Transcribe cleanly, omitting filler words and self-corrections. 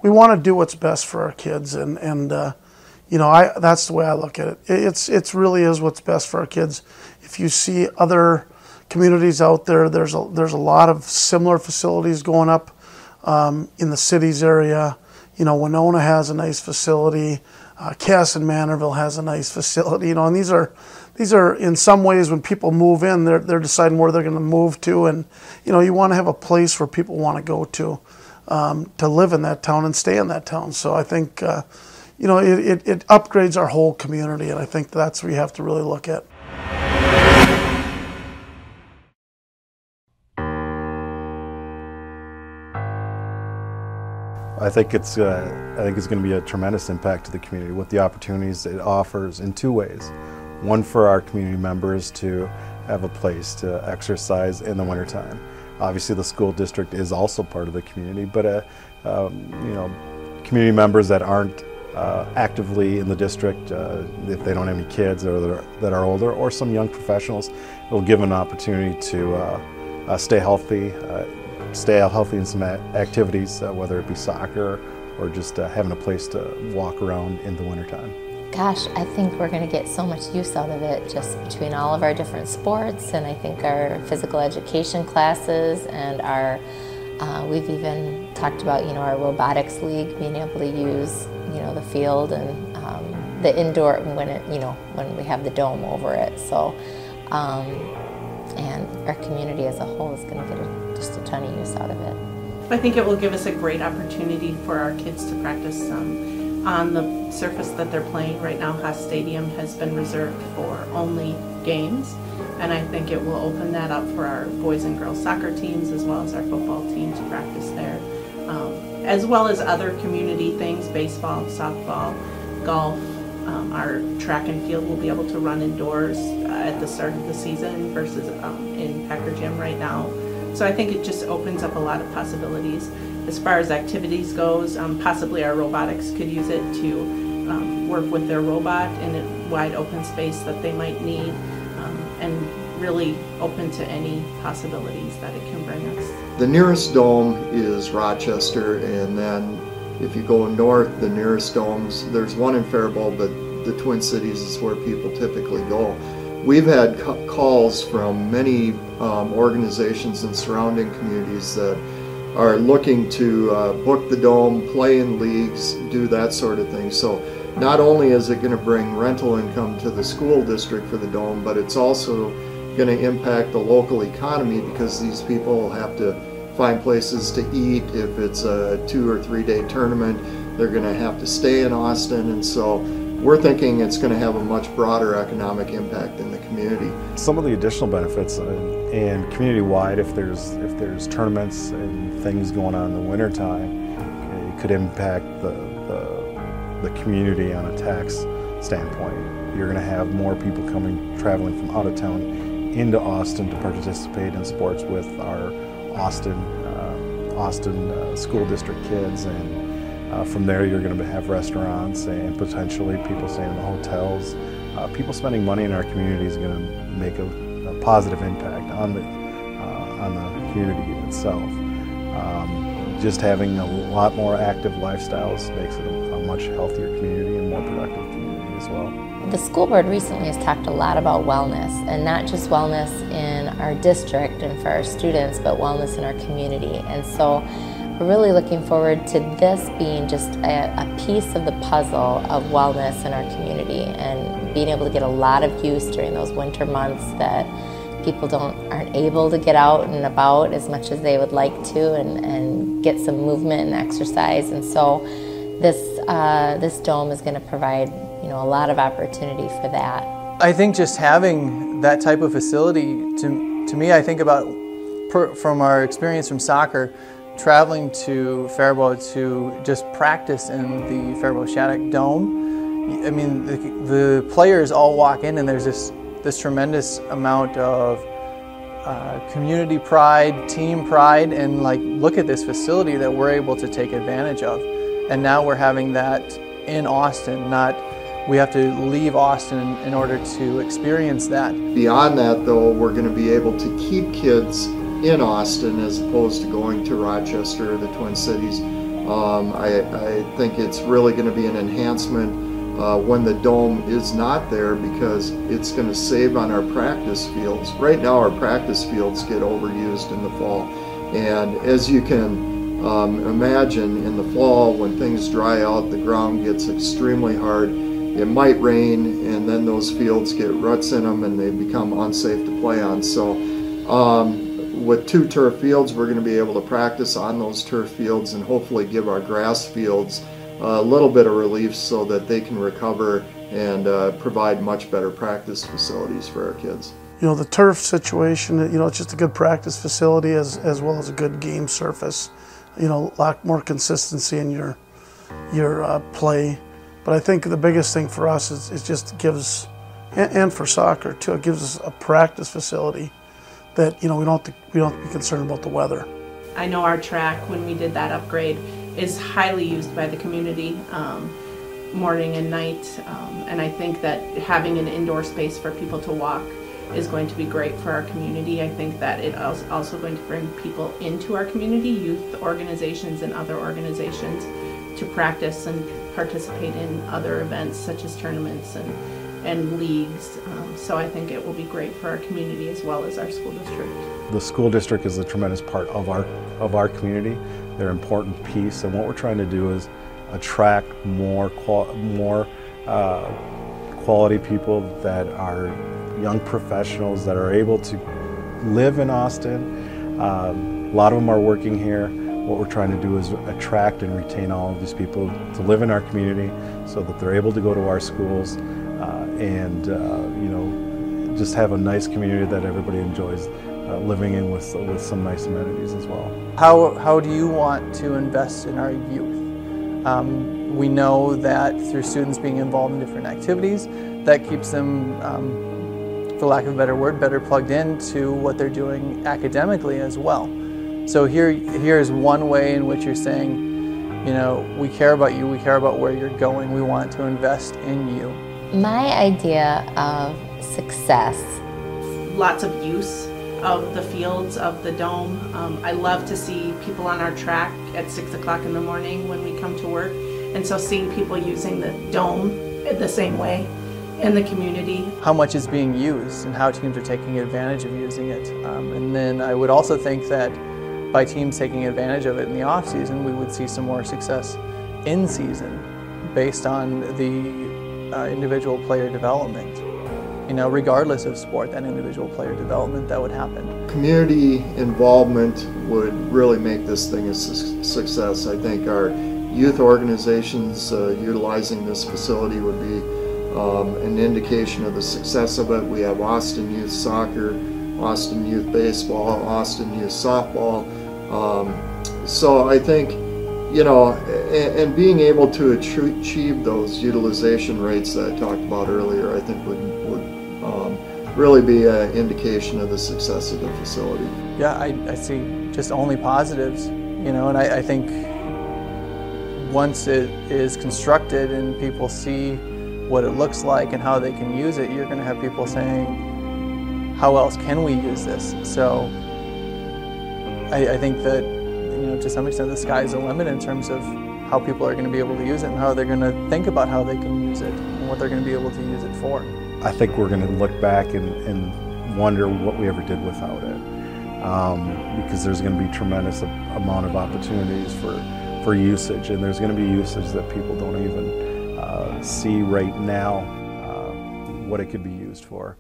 we want to do what's best for our kids, and you know, that's the way I look at it. It's really is what's best for our kids. If you see other communities out there, there's a lot of similar facilities going up in the cities area. You know, Winona has a nice facility. Cass and Manorville has a nice facility. You know, and these are in some ways, when people move in, they're deciding where they're going to move to, and you know, you want to have a place where people want to go to live in that town and stay in that town. So I think you know, it upgrades our whole community, and I think that's what we have to really look at. I think it's going to be a tremendous impact to the community with the opportunities it offers in two ways. One, for our community members to have a place to exercise in the wintertime. Obviously the school district is also part of the community, but you know, community members that aren't actively in the district, if they don't have any kids or that are older, or some young professionals, it will give them an opportunity to stay healthy in some activities, whether it be soccer or just having a place to walk around in the wintertime. Gosh, I think we're going to get so much use out of it just between all of our different sports, and I think our physical education classes, and our we've even talked about, you know, our robotics league, being able to use, you know, the field and the indoor when we have the dome over it. So and our community as a whole is going to get just a ton of use out of it. I think it will give us a great opportunity for our kids to practice on the surface that they're playing. Right now, Haas Stadium has been reserved for only games, and I think it will open that up for our boys and girls soccer teams as well as our football team to practice there, as well as other community things, baseball, softball, golf. Our track and field will be able to run indoors at the start of the season versus in Pecker Gym right now. So I think it just opens up a lot of possibilities. As far as activities goes, possibly our robotics could use it to work with their robot in a wide open space that they might need, and really open to any possibilities that it can bring us. The nearest dome is Rochester, and then if you go north, the nearest domes, there's one in Faribault, but the Twin Cities is where people typically go. We've had calls from many organizations in surrounding communities that are looking to book the dome, play in leagues, do that sort of thing. So not only is it going to bring rental income to the school district for the dome, but it's also going to impact the local economy, because these people will have to find places to eat. If it's a 2 or 3 day tournament, they're going to have to stay in Austin, and so we're thinking it's going to have a much broader economic impact in the community. Some of the additional benefits, and community-wide, if there's tournaments and things going on in the wintertime, it could impact the community on a tax standpoint. You're going to have more people traveling from out of town into Austin to participate in sports with our Austin school district kids, and from there you're going to have restaurants and potentially people staying in the hotels. People spending money in our community is going to make a positive impact on the community itself. Just having a lot more active lifestyles makes it a much healthier community and more productive community as well. The school board recently has talked a lot about wellness, and not just wellness in our district and for our students, but wellness in our community. And so we're really looking forward to this being just a piece of the puzzle of wellness in our community, and being able to get a lot of use during those winter months that people aren't able to get out and about as much as they would like to, and get some movement and exercise. And so this dome is going to provide, you know, a lot of opportunity for that. I think just having that type of facility, to me, I think about from our experience from soccer, traveling to Faribault to just practice in the Faribault Shattuck Dome. I mean, the players all walk in, and there's this tremendous amount of community pride, team pride, and like, look at this facility that we're able to take advantage of. And now we're having that in Austin, not we have to leave Austin in order to experience that. Beyond that, though, we're going to be able to keep kids in Austin as opposed to going to Rochester or the Twin Cities. I think it's really going to be an enhancement when the dome is not there, because it's going to save on our practice fields. Right now our practice fields get overused in the fall, and as you can imagine, in the fall when things dry out, the ground gets extremely hard. It might rain, and then those fields get ruts in them and they become unsafe to play on. So with 2 turf fields, we're going to be able to practice on those turf fields and hopefully give our grass fields a little bit of relief so that they can recover and provide much better practice facilities for our kids. You know, the turf situation, you know, it's just a good practice facility as well as a good game surface. You know, a lot more consistency in your play. But I think the biggest thing for us is just gives, and for soccer too, it gives us a practice facility that, you know, we don't have to be concerned about the weather. I know our track, when we did that upgrade, is highly used by the community morning and night, and I think that having an indoor space for people to walk is going to be great for our community. I think that it is also going to bring people into our community, youth organizations and other organizations, to practice and participate in other events such as tournaments and leagues. So I think it will be great for our community as well as our school district. The school district is a tremendous part of our community. They're an important piece, and what we're trying to do is attract more quality people that are young professionals that are able to live in Austin. A lot of them are working here. What we're trying to do is attract and retain all of these people to live in our community so that they're able to go to our schools and you know, just have a nice community that everybody enjoys living in with some nice amenities as well. How do you want to invest in our youth? We know that through students being involved in different activities, that keeps them, for lack of a better word, better plugged into what they're doing academically as well. So here's one way in which you're saying, you know, we care about you, we care about where you're going, we want to invest in you. My idea of success. Lots of use of the fields, of the dome. I love to see people on our track at 6 o'clock in the morning when we come to work. And so seeing people using the dome the same way in the community. How much is being used and how teams are taking advantage of using it. And then I would also think that by teams taking advantage of it in the off season, we would see some more success in season based on the individual player development. You know, regardless of sport, that individual player development that would happen. Community Involvement would really make this thing a success. I think our youth organizations utilizing this facility would be an indication of the success of it. We have Austin Youth Soccer, Austin Youth Baseball, Austin Youth Softball. So I think, you know, and being able to achieve those utilization rates that I talked about earlier, I think would really be an indication of the success of the facility. Yeah, I see just only positives, you know, and I think once it is constructed and people see what it looks like and how they can use it, you're going to have people saying, how else can we use this? So I think that, you know, to some extent the sky's the limit in terms of how people are going to be able to use it and how they're going to think about how they can use it and what they're going to be able to use it for. I think we're going to look back and wonder what we ever did without it, because there's going to be tremendous amount of opportunities for usage, and there's going to be usage that people don't even see right now what it could be used for.